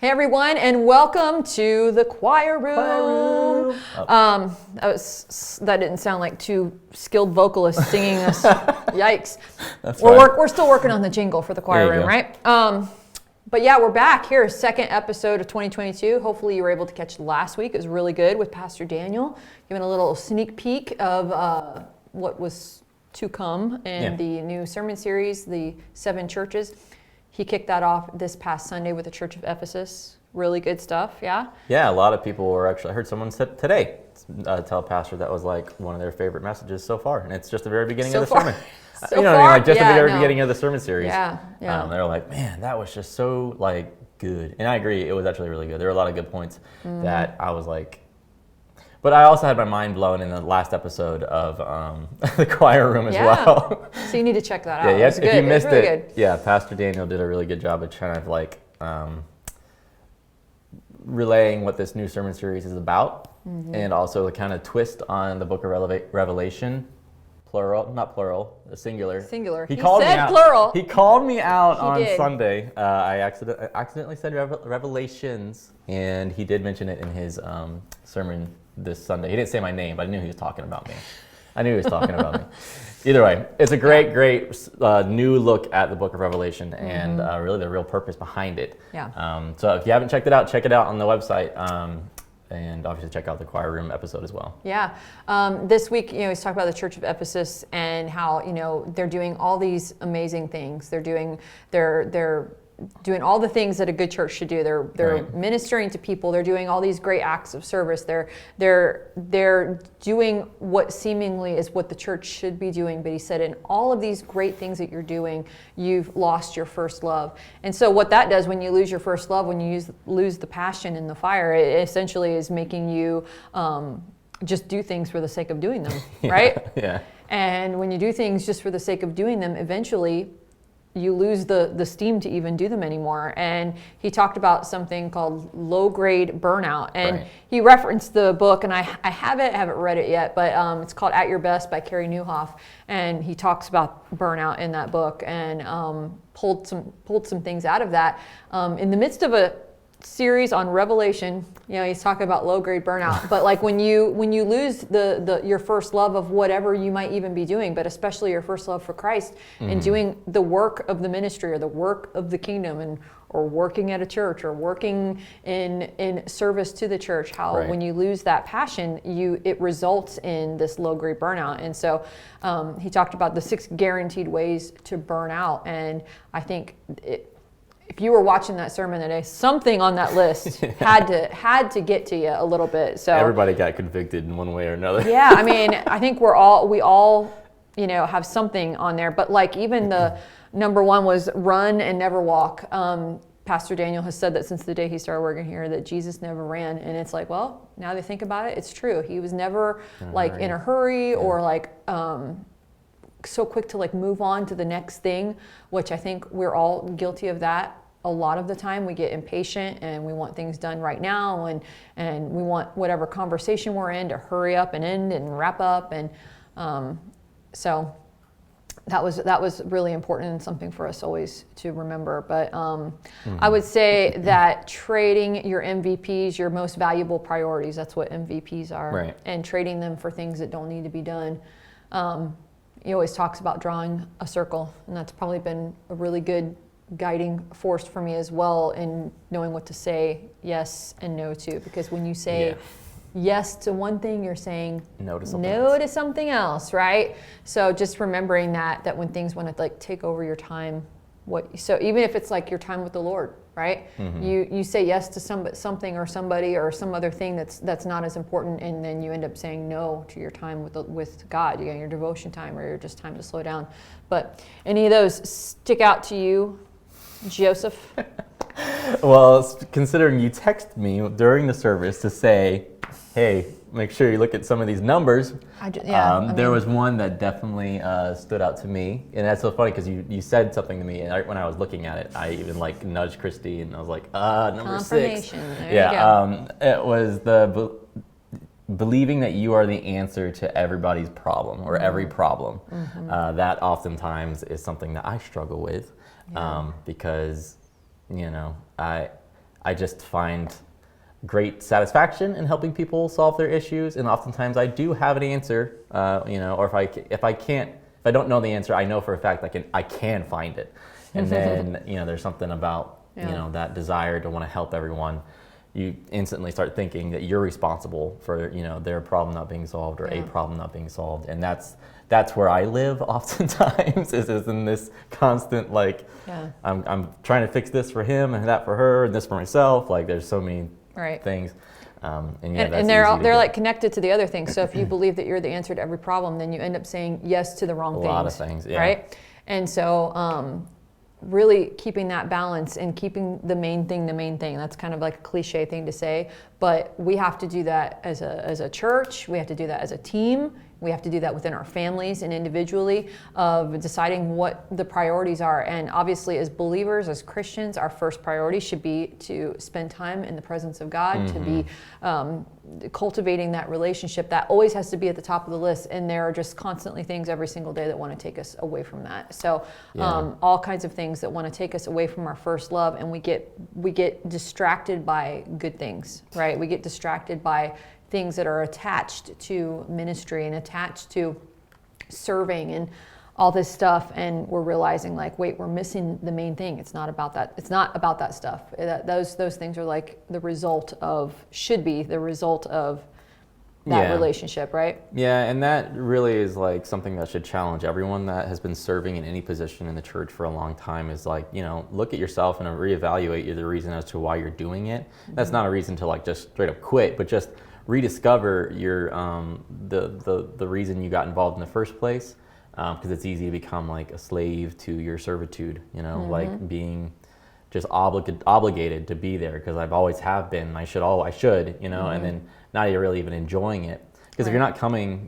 Hey everyone, and welcome to the choir room. That didn't sound like two skilled vocalists singing us. Yikes! We're still working on the jingle for the choir room, right? But yeah, we're back here, second episode of 2022. Hopefully you were able to catch last week. It was really good with Pastor Daniel, giving a little sneak peek of what was to come in the new sermon series, the 7 churches. He kicked that off this past Sunday with the Church of Ephesus. Really good stuff, yeah? Yeah, a lot of people were actually, I heard someone said today, tell Pastor that was like one of their favorite messages so far. And it's just the very beginning of the sermon. So you know far? what I mean? Like just the very beginning of the sermon series. Yeah. They're like, man, that was just so like good. And I agree, it was actually really good. There were a lot of good points that I was like, but I also had my mind blown in the last episode of the choir room as well. So you need to check that out. Yeah, if you missed really it, Pastor Daniel did a really good job of trying to like relaying what this new sermon series is about, and also the kind of twist on the book of Revelation. Plural, not plural, singular. Singular. He called said me out. Plural. He called me out on did. Sunday. I accidentally said Revelations, and he did mention it in his sermon this Sunday. He didn't say my name, but I knew he was talking about me. Either way, it's a great new look at the book of Revelation and really the real purpose behind it. Yeah. So if you haven't checked it out, check it out on the website. And obviously check out the choir room episode as well. Yeah. This week, he's talking about the Church of Ephesus and how, they're doing all these amazing things. They're doing all the things that a good church should do. They're ministering to people. They're doing all these great acts of service. They're doing what seemingly is what the church should be doing. But he said, in all of these great things that you're doing, you've lost your first love. And so what that does when you lose your first love, when you lose the passion and the fire, it essentially is making you just do things for the sake of doing them, right? Yeah. And when you do things just for the sake of doing them, eventually you lose the steam to even do them anymore. And he talked about something called low-grade burnout. And he referenced the book, and I haven't read it yet, but it's called At Your Best by Carey Nieuwhof. And he talks about burnout in that book and pulled some things out of that. In the midst of a series on Revelation, he's talking about low-grade burnout, but like when you lose your first love of whatever you might even be doing, but especially your first love for Christ and doing the work of the ministry or the work of the kingdom or working at a church or working in service to the church, when you lose that passion, it results in this low-grade burnout. And so he talked about the 6 guaranteed ways to burn out, and I think if you were watching that sermon today, something on that list had to get to you a little bit. So everybody got convicted in one way or another. Yeah, I mean, I think we all have something on there. But like even the number 1 was run and never walk. Pastor Daniel has said that since the day he started working here, that Jesus never ran. And it's like, well, now they think about it, it's true. He was never in a hurry or so quick to move on to the next thing, which I think we're all guilty of that. A lot of the time we get impatient and we want things done right now and we want whatever conversation we're in to hurry up and end and wrap up. And so that was really important and something for us always to remember. But I would say that trading your MVPs, your most valuable priorities, that's what MVPs are, and trading them for things that don't need to be done. He always talks about drawing a circle, and that's probably been a really good guiding force for me as well in knowing what to say yes and no to. Because when you say yes to one thing, you're saying no to something else, right? So just remembering that when things want to take over your time, so even if it's your time with the Lord, right? You say yes to something or somebody or some other thing that's not as important, and then you end up saying no to your time with God, your devotion time or your just time to slow down. But any of those stick out to you, Joseph? Well, considering you texted me during the service to say, hey, make sure you look at some of these numbers. There was one that definitely stood out to me, and that's so funny because you said something to me, and right when I was looking at it, I even nudged Christy, and I was like, number 6. There It was believing that you are the answer to everybody's problem or every problem. That oftentimes is something that I struggle with because I I just find great satisfaction in helping people solve their issues, and oftentimes I do have an answer, or if I don't know the answer, I know for a fact I can find it. And then there's something about that desire to want to help everyone. You instantly start thinking that you're responsible for their problem not being solved or a problem not being solved, and that's where I live oftentimes is in this constant I'm trying to fix this for him and that for her and this for myself. Like there's so many things. And they're like connected to the other things. So if you believe that you're the answer to every problem, then you end up saying yes to the wrong things. A lot of things, yeah. Right? And so really keeping that balance and keeping the main thing. That's kind of like a cliche thing to say, but we have to do that as a church. We have to do that as a team. We have to do that within our families and individually, of deciding what the priorities are. And obviously as believers, as Christians, our first priority should be to spend time in the presence of God, to be cultivating that relationship. That always has to be at the top of the list. And there are just constantly things every single day that want to take us away from that. So all kinds of things that want to take us away from our first love. And we get distracted by good things, right? We get distracted by things that are attached to ministry and attached to serving and all this stuff, and we're realizing wait, we're missing the main thing. It's not about that. It's not about that stuff. Those things are should be the result of that relationship, right? Yeah, and that really is something that should challenge everyone that has been serving in any position in the church for a long time. Is look at yourself and reevaluate the reason as to why you're doing it. That's not a reason to just straight up quit, but just rediscover your the reason you got involved in the first place, because it's easy to become a slave to your servitude, being just obligated to be there because I've always have been. I should, and then not really even enjoying it, because if you're not coming,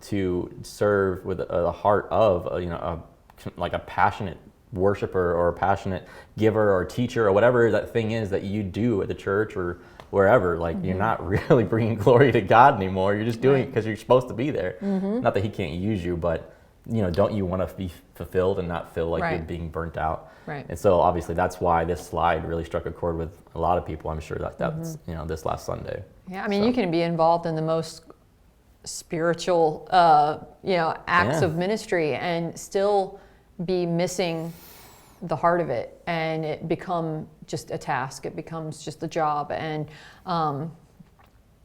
to serve with a heart of a passionate worshiper or a passionate giver or teacher or whatever that thing is that you do at the church or wherever, you're not really bringing glory to God anymore. You're just doing it because you're supposed to be there. Not that he can't use you, but don't you want to be fulfilled and not feel like you're being burnt out? Right. And so obviously that's why this slide really struck a chord with a lot of people. I'm sure that's this last Sunday. Yeah, I mean, you can be involved in the most spiritual acts of ministry and still be missing the heart of it, and it become just a task. It becomes just a job, and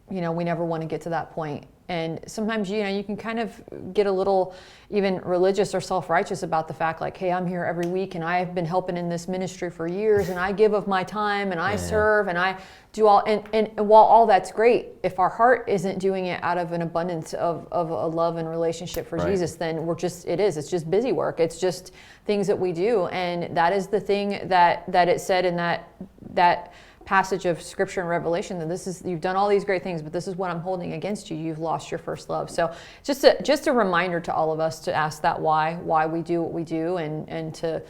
we never want to get to that point. And sometimes you can kind of get a little even religious or self-righteous about the fact hey, I'm here every week and I've been helping in this ministry for years and I give of my time and I serve and I do all, and while all that's great, if our heart isn't doing it out of an abundance of a love and relationship for Jesus, then it's just busy work. It's just things that we do. And that is the thing that it said in that passage of scripture and Revelation, that you've done all these great things, but this is what I'm holding against you. You've lost your first love. So just a reminder to all of us to ask that why we do what we do, and to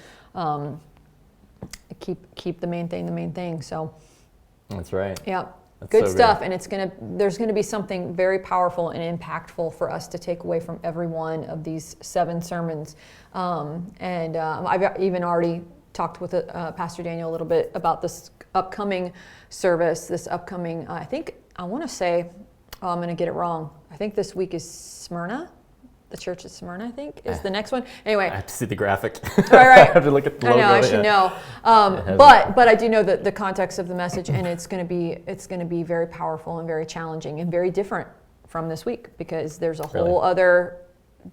keep the main thing. So that's right. Yeah. That's good so stuff. good. And there's going to be something very powerful and impactful for us to take away from every one of these 7 sermons. I've even already talked with Pastor Daniel a little bit about this upcoming service, I think, I want to say, I'm going to get it wrong. I think this week is Smyrna. The church of Smyrna, I think, is the next one. Anyway. I have to see the graphic. Right. I have to look at the logo. I know, I should know. But I do know the context of the message, and it's going to be very powerful and very challenging and very different from this week, because there's a whole other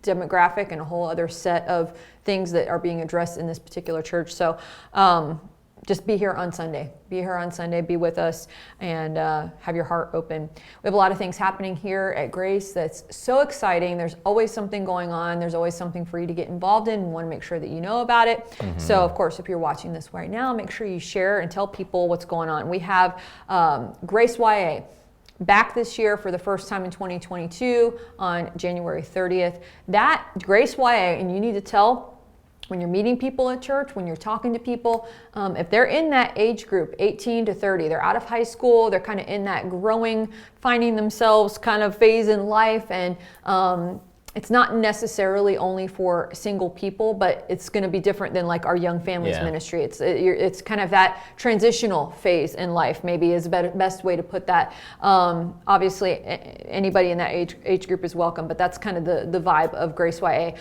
demographic and a whole other set of things that are being addressed in this particular church. So just be here on Sunday. Be with us, and have your heart open. We have a lot of things happening here at Grace that's so exciting. There's always something going on. There's always something for you to get involved in. We want to make sure that you know about it. So, of course, if you're watching this right now, make sure you share and tell people what's going on. We have Grace YA back this year for the first time in 2022 on January 30th. That Grace YA, and you need to tell when you're meeting people at church, when you're talking to people, if they're in that age group, 18 to 30, they're out of high school, they're kind of in that growing, finding themselves kind of phase in life, and it's not necessarily only for single people, but it's going to be different than like our young families ministry. It's kind of that transitional phase in life, maybe is the best way to put that. Obviously, anybody in that age group is welcome, but that's kind of the vibe of Grace YA.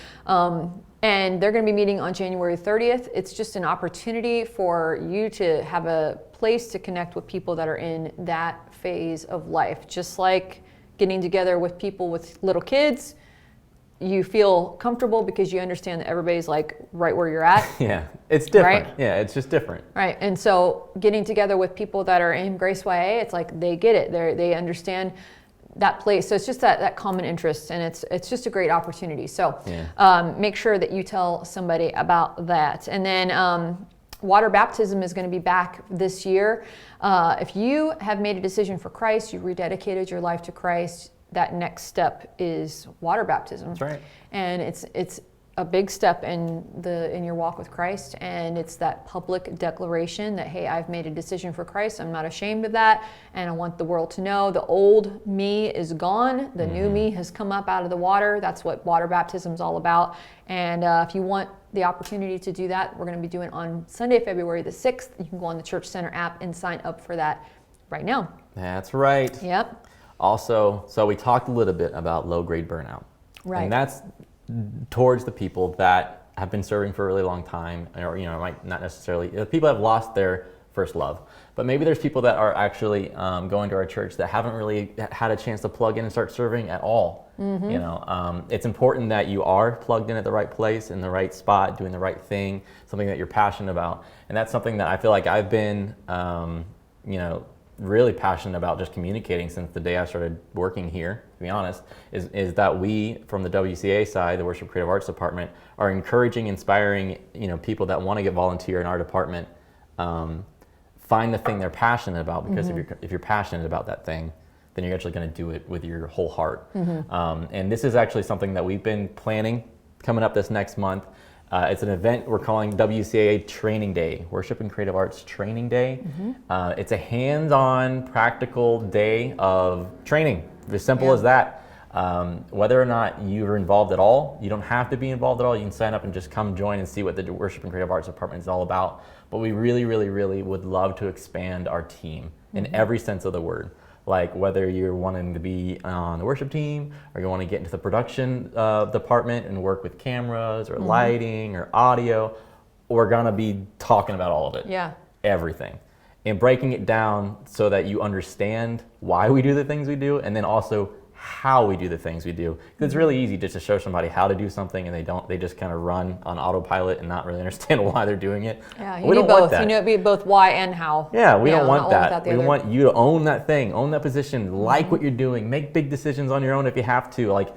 And they're going to be meeting on January 30th. It's just an opportunity for you to have a place to connect with people that are in that phase of life. Just like getting together with people with little kids, you feel comfortable because you understand that everybody's like right where you're at. Yeah, it's different. Right? Yeah, it's just different. Right, and so getting together with people that are in Grace YA, it's like they get it. They understand that place. So it's just that common interest, and it's just a great opportunity. So make sure that you tell somebody about that. And then water baptism is going to be back this year. If you have made a decision for Christ, you rededicated your life to Christ, that next step is water baptism. That's right. And it's a big step in your walk with Christ, and it's that public declaration that, hey, I've made a decision for Christ. I'm not ashamed of that, and I want the world to know the old me is gone. The new me has come up out of the water. That's what water baptism is all about. And if you want the opportunity to do that, we're going to be doing it on Sunday, February the 6th. You can go on the Church Center app and sign up for that right now. That's right. Yep. Also, so we talked a little bit about low-grade burnout. Right. And that's towards the people that have been serving for a really long time, or might not necessarily, people have lost their first love. But maybe there's people that are actually going to our church that haven't really had a chance to plug in and start serving at all. It's important that you are plugged in at the right place, in the right spot, doing the right thing, something that you're passionate about. And that's something that I feel like I've been, really passionate about just communicating since the day I started working here, to be honest, is that we, from the WCA side, the Worship Creative Arts Department, are encouraging, inspiring, people that want to get volunteer in our department, find the thing they're passionate about, because if you're passionate about that thing, then you're actually going to do it with your whole heart. And this is actually something that we've been planning coming up this next month. It's an event we're calling WCA Training Day, Worship and Creative Arts Training Day. It's a hands-on, practical day of training, as simple as that. Whether or not you're involved at all, you don't have to be involved at all. You can sign up and just come join and see what the Worship and Creative Arts Department is all about. But we really, really, really would love to expand our team in every sense of the word. Like whether you're wanting to be on the worship team, or you want to get into the production department and work with cameras or lighting or audio, we're going to be talking about all of it. Yeah. Everything. And breaking it down so that you understand why we do the things we do, and then also how we do the things we do. Because it's really easy just to show somebody how to do something and they just kind of run on autopilot and not really understand why they're doing it. Yeah, you need both. You need both why and how. Yeah, we don't want that. We want you to own that thing, own that position, like what you're doing, make big decisions on your own if you have to. Like,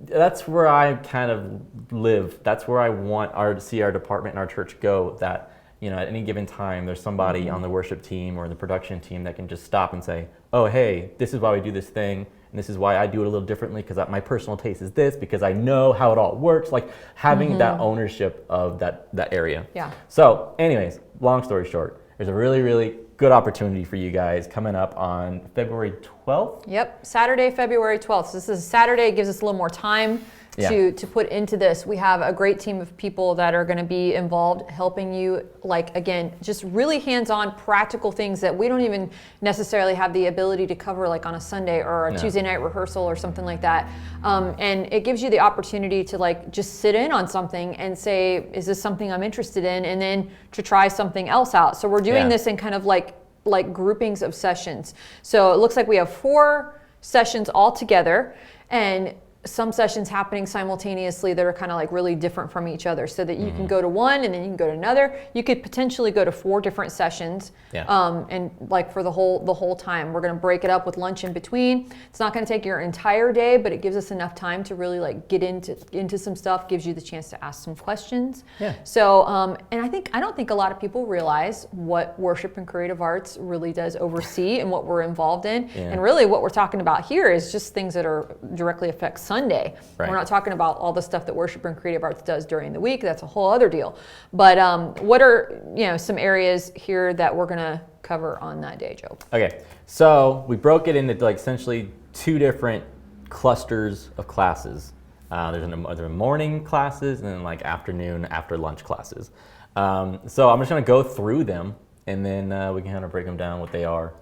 that's where I kind of live. That's where I want to see our department and our church go, that at any given time, there's somebody on the worship team or the production team that can just stop and say, oh, hey, this is why we do this thing. And this is why I do it a little differently, because my personal taste is this, because I know how it all works. Like having that ownership of that area. Yeah. So anyways, long story short, there's a really, really good opportunity for you guys coming up on February 12th. Yep, Saturday, February 12th. So this is Saturday. It gives us a little more time to put into this. We have a great team of people that are going to be involved, helping you, like, again, just really hands-on practical things that we don't even necessarily have the ability to cover, like on a Sunday or a Tuesday night rehearsal or something like that. And it gives you the opportunity to like just sit in on something and say, is this something I'm interested in? And then to try something else out. So we're doing this in kind of like groupings of sessions. So it looks like we have 4 sessions all together, and some sessions happening simultaneously that are kind of like really different from each other, so that you can go to one and then you can go to another. You could potentially go to 4 different sessions, and like for the whole time. We're going to break it up with lunch in between. It's not going to take your entire day, but it gives us enough time to really like get into some stuff. Gives you the chance to ask some questions. Yeah. So and I don't think a lot of people realize what worship and creative arts really does oversee and what we're involved in. And really what we're talking about here is just things that are directly affect Sunday. Right. We're not talking about all the stuff that worship and creative arts does during the week. That's a whole other deal. But what are some areas here that we're going to cover on that day, Joe? Okay, so we broke it into like essentially 2 different clusters of classes. There are morning classes and then like afternoon after lunch classes. So I'm just going to go through them, and then we can kind of break them down what they are,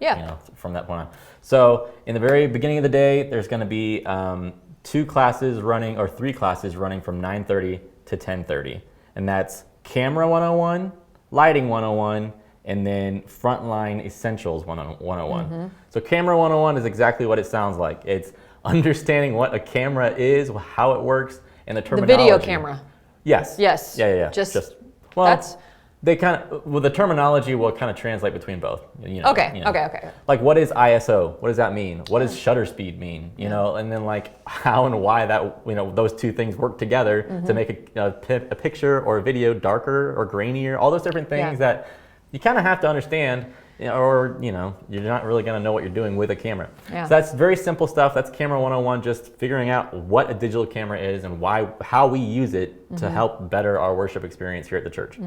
from that point on. So in the very beginning of the day, there's going to be 3 classes running from 9:30 to 10:30, and that's Camera 101, Lighting 101, and then Frontline Essentials 101. So Camera 101 is exactly what it sounds like. It's understanding what a camera is, how it works, and the terminology. The video camera. Yes. Yes. Yeah. Well, that's... the terminology will kind of translate between both. Okay. Like, what is ISO? What does that mean? What does shutter speed mean? And then like how and why that those two things work together to make a picture or a video darker or grainier. All those different things that you kind of have to understand, or you're not really going to know what you're doing with a camera. Yeah. So that's very simple stuff. That's Camera 101, just figuring out what a digital camera is and how we use it to help better our worship experience here at the church.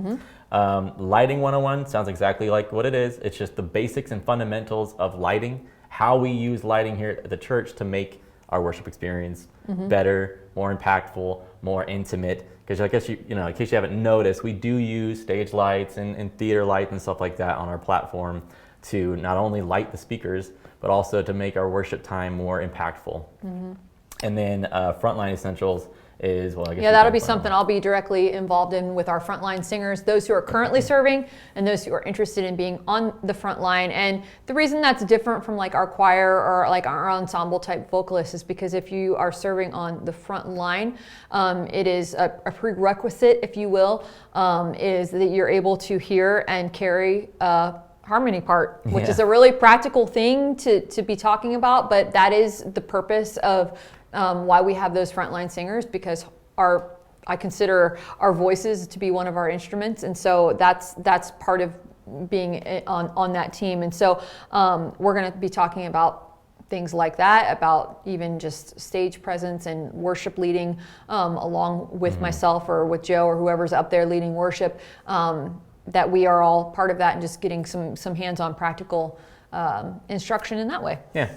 Lighting 101 sounds exactly like what it is. It's just the basics and fundamentals of lighting, how we use lighting here at the church to make our worship experience better, more impactful, more intimate. Because I guess in case you haven't noticed, we do use stage lights and theater lights and stuff like that on our platform to not only light the speakers, but also to make our worship time more impactful. And then Frontline Essentials is, well, I guess. Yeah, that'll be something I'll be directly involved in with our frontline singers, those who are currently serving and those who are interested in being on the front line. And the reason that's different from like our choir or like our ensemble type vocalists is because if you are serving on the front line, it is a prerequisite, if you will, is that you're able to hear and carry harmony part, which is a really practical thing to be talking about, but that is the purpose of why we have those frontline singers, because I consider our voices to be one of our instruments, and so that's part of being on that team. And so we're going to be talking about things like that, about even just stage presence and worship leading along with myself or with Joe or whoever's up there leading worship, that we are all part of that and just getting some hands-on practical instruction in that way. Yeah.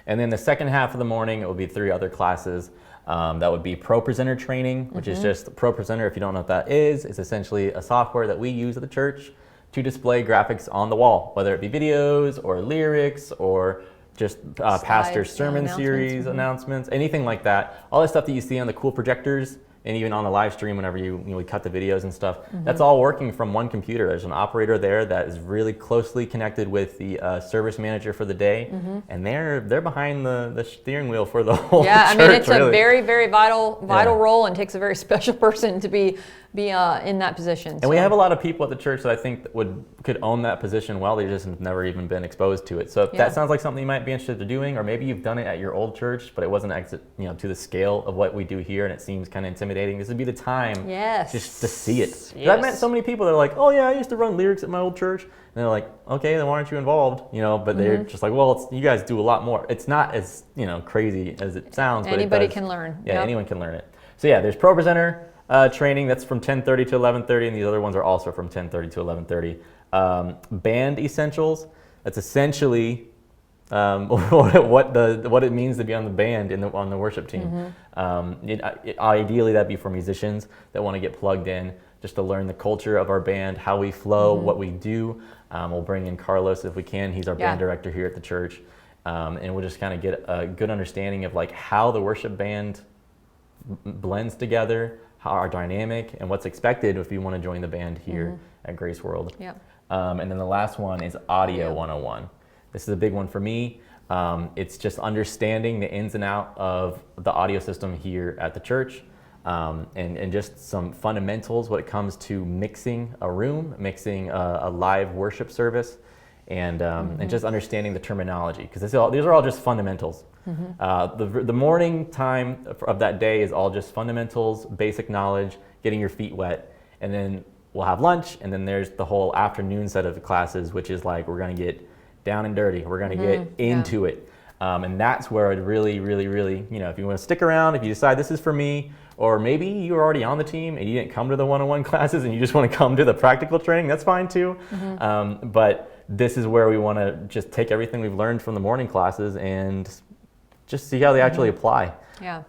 And then the second half of the morning, it will be 3 other classes. That would be Pro Presenter training, which is just Pro Presenter. If you don't know what that is, it's essentially a software that we use at the church to display graphics on the wall, whether it be videos or lyrics or just pastor sermon series announcements, anything like that. All the stuff that you see on the cool projectors and even on the live stream whenever we cut the videos and stuff, that's all working from one computer. There's an operator there that is really closely connected with the service manager for the day, and they're behind the steering wheel for the whole church. I mean, it's really a very, very vital role, and takes a very special person to be in that position. And we have a lot of people at the church that I think could own that position well. They just have never even been exposed to it. So if that sounds like something you might be interested in doing, or maybe you've done it at your old church, but it wasn't to the scale of what we do here, and it seems kind of intimidating. This would be the time just to see it. Yes. I've met so many people that are like, oh yeah, I used to run lyrics at my old church. And they're like, okay, then why aren't you involved? But they're just like, well, you guys do a lot more. It's not as crazy as it sounds. Anybody can learn. Yeah, anyone can learn it. So yeah, there's Pro Presenter training. That's from 10:30 to 11:30, and these other ones are also from 10:30 to 11:30. Band Essentials. That's essentially what it means to be on the band on the worship team. Ideally, that'd be for musicians that want to get plugged in, just to learn the culture of our band, how we flow, what we do. We'll bring in Carlos if we can. He's our band director here at the church, and we'll just kind of get a good understanding of like how the worship band blends together, how our dynamic, and what's expected if you want to join the band here at Grace World. And then the last one is Audio 101. This is a big one for me. It's just understanding the ins and out of the audio system here at the church, and just some fundamentals when it comes to mixing a room, mixing a live worship service, and just understanding the terminology, because these are all just fundamentals. The morning time of that day is all just fundamentals, basic knowledge, getting your feet wet, and then we'll have lunch, and then there's the whole afternoon set of classes, which is like we're going to get down and dirty. We're going to get into it. And that's where it really, really, really, if you want to stick around, if you decide this is for me, or maybe you were already on the team and you didn't come to the one-on-one classes and you just want to come to the practical training, that's fine too. But this is where we want to just take everything we've learned from the morning classes and just see how they actually apply. Yeah.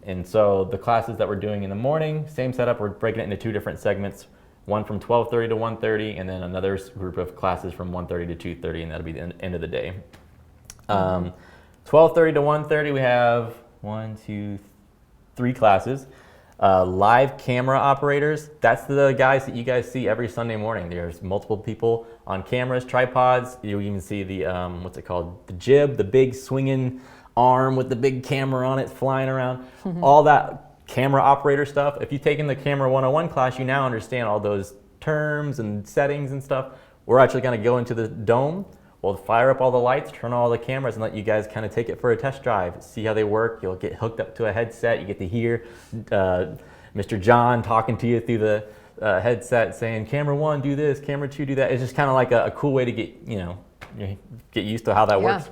And so the classes that we're doing in the morning, same setup. We're breaking it into 2 different segments. One from 12:30 to 1:30, and then another group of classes from 1:30 to 2:30, and that'll be the end of the day. 12:30 to 1:30, we have 1, 2, 3 classes. Live camera operators, that's the guys that you guys see every Sunday morning. There's multiple people on cameras, tripods. You even see the, what's it called? The jib, the big swinging arm with the big camera on it flying around. All that camera operator stuff. If you've taken the Camera 101 class, you now understand all those terms and settings and stuff. We're actually going to go into the dome. We'll fire up all the lights, turn on all the cameras, and let you guys kind of take it for a test drive, see how they work. You'll get hooked up to a headset. You get to hear Mr. John talking to you through the headset saying, camera 1, do this, camera 2, do that. It's just kind of like a cool way to get used to how that works.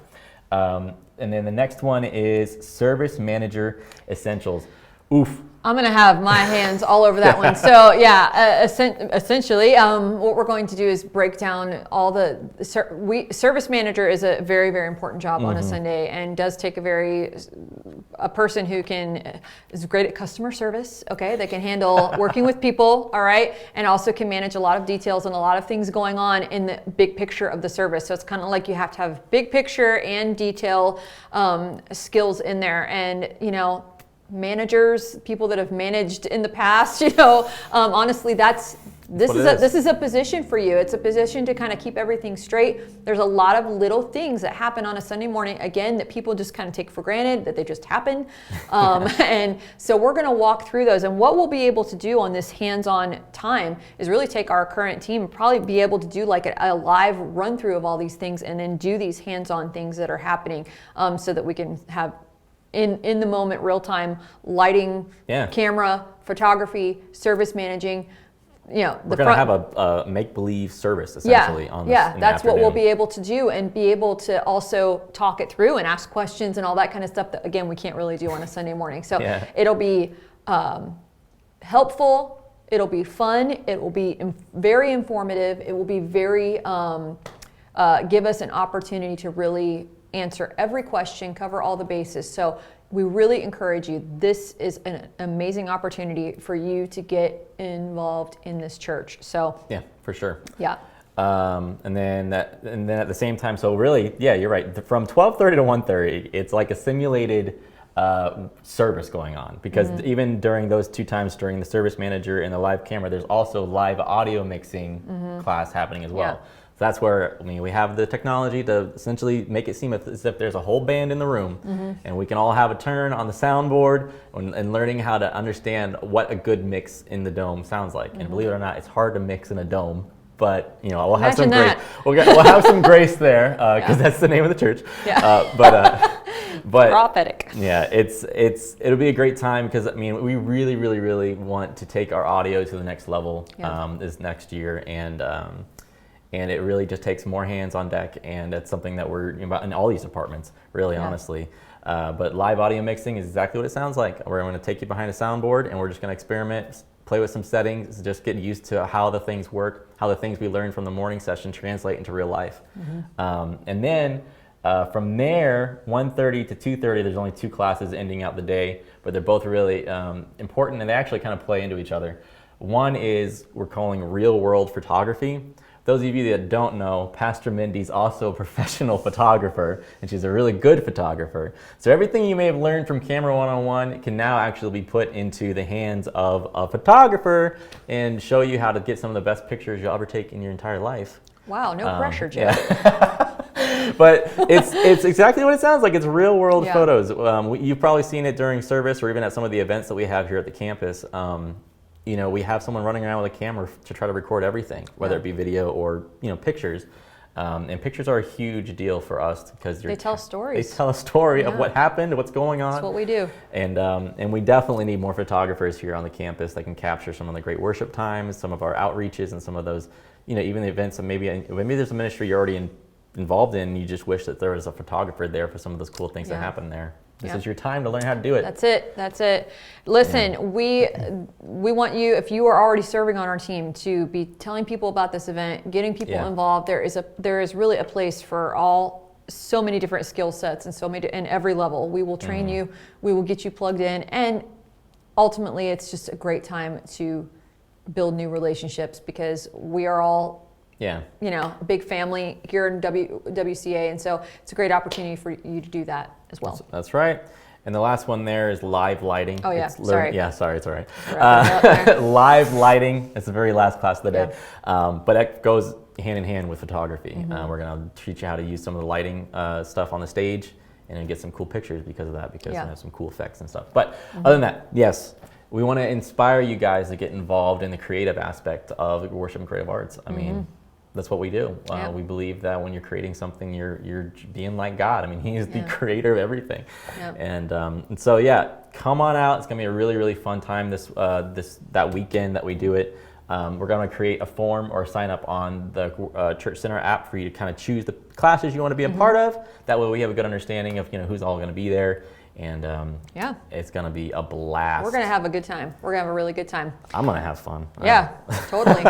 And then the next one is Service Manager Essentials. Oof. I'm going to have my hands all over that one. So yeah, essentially, what we're going to do is break down all the service manager is a very, very important job on a Sunday, and does take a person who is great at customer service. Okay, they can handle working with people. All right, and also can manage a lot of details and a lot of things going on in the big picture of the service. So it's kind of like you have to have big picture and detail skills in there, and managers, people that have managed in the past, honestly, this is a position for you. It's a position to kind of keep everything straight. There's a lot of little things that happen on a Sunday morning, again, that people just kind of take for granted that they just happen. And so we're going to walk through those. And what we'll be able to do on this hands-on time is really take our current team and probably be able to do like a live run through of all these things, and then do these hands-on things that are happening, so that we can have in the moment, real time lighting, camera, photography, service managing. We're going to have a make-believe service essentially on this. Yeah, that's what we'll be able to do, and be able to also talk it through and ask questions and all that kind of stuff that, again, we can't really do on a Sunday morning. So it'll be helpful, it'll be fun, it will be very informative, it will be very, give us an opportunity to really answer every question, cover all the bases. So we really encourage you. This is an amazing opportunity for you to get involved in this church. So yeah, for sure. Yeah. And then at the same time, so really, yeah, you're right. From 12:30 to 1:30, it's like a simulated service going on, because even during those 2 times during the service manager and the live camera, there's also live audio mixing class happening as well. So that's where we have the technology to essentially make it seem as if there's a whole band in the room, and we can all have a turn on the soundboard and learning how to understand what a good mix in the dome sounds like. And believe it or not, it's hard to mix in a dome, but we'll have some grace. We'll have some grace there, because that's the name of the church. But prophetic. Yeah, it'll be a great time, because we really, really, really want to take our audio to the next level this next year, and it really just takes more hands on deck, and it's something that we're about in all these departments, really, honestly. But live audio mixing is exactly what it sounds like. We're going to take you behind a soundboard, and we're just going to experiment, play with some settings, just get used to how the things work, how the things we learned from the morning session translate into real life. And then from there, 1:30 to 2:30, there's only 2 classes ending out the day, but they're both really important, and they actually kind of play into each other. One is we're calling real world photography. Those of you that don't know, Pastor Mindy's also a professional photographer, and she's a really good photographer. So everything you may have learned from Camera 101 can now actually be put into the hands of a photographer and show you how to get some of the best pictures you'll ever take in your entire life. Wow, no pressure, Jim. But it's exactly what it sounds like. It's real world photos. You've probably seen it during service, or even at some of the events that we have here at the campus. We have someone running around with a camera to try to record everything, whether it be video or pictures. And pictures are a huge deal for us, because they tell stories. They tell a story of what happened, what's going on. That's what we do. And we definitely need more photographers here on the campus that can capture some of the great worship times, some of our outreaches, and some of those, even the events. And maybe there's a ministry you're already involved in. You just wish that there was a photographer there for some of those cool things that happen there. This is your time to learn how to do it. That's it. Listen, we want you, if you are already serving on our team, to be telling people about this event, getting people involved. There is really a place for all so many different skill sets and so many in every level. We will train you. We will get you plugged in, and ultimately, it's just a great time to build new relationships because we are all, you know, a big family here in WCA, and so it's a great opportunity for you to do that as well. That's right. And the last one there is live lighting. Oh yeah, sorry. Yeah, sorry, it's all right. Live lighting. It's the very last class of the day, but that goes hand in hand with photography. We're gonna teach you how to use some of the lighting stuff on the stage, and then get some cool pictures because of that, because we have some cool effects and stuff. But other than that, yes, we want to inspire you guys to get involved in the creative aspect of worship and creative arts. I mean, that's what we do. We believe that when you're creating something, you're being like God. I mean, He is the creator of everything. And so come on out. It's gonna be a really, really fun time that weekend that we do it. We're going to create a form or sign up on the Church Center app for you to kind of choose the classes you want to be a part of. That way we have a good understanding of, you know, who's all going to be there. And it's going to be a blast. We're going to have a good time. We're going to have a really good time. I'm going to have fun. Yeah, totally.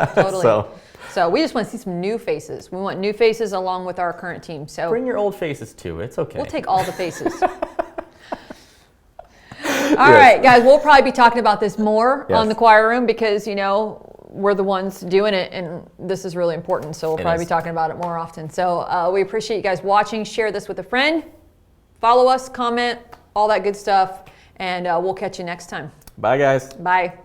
So we just want to see some new faces. We want new faces along with our current team. So bring your old faces too. It's okay. We'll take all the faces. All right, guys, we'll probably be talking about this more on the choir room because, you know, we're the ones doing it and this is really important. So we'll probably be talking about it more often. So we appreciate you guys watching. Share this with a friend. Follow us, comment, all that good stuff. And we'll catch you next time. Bye, guys. Bye.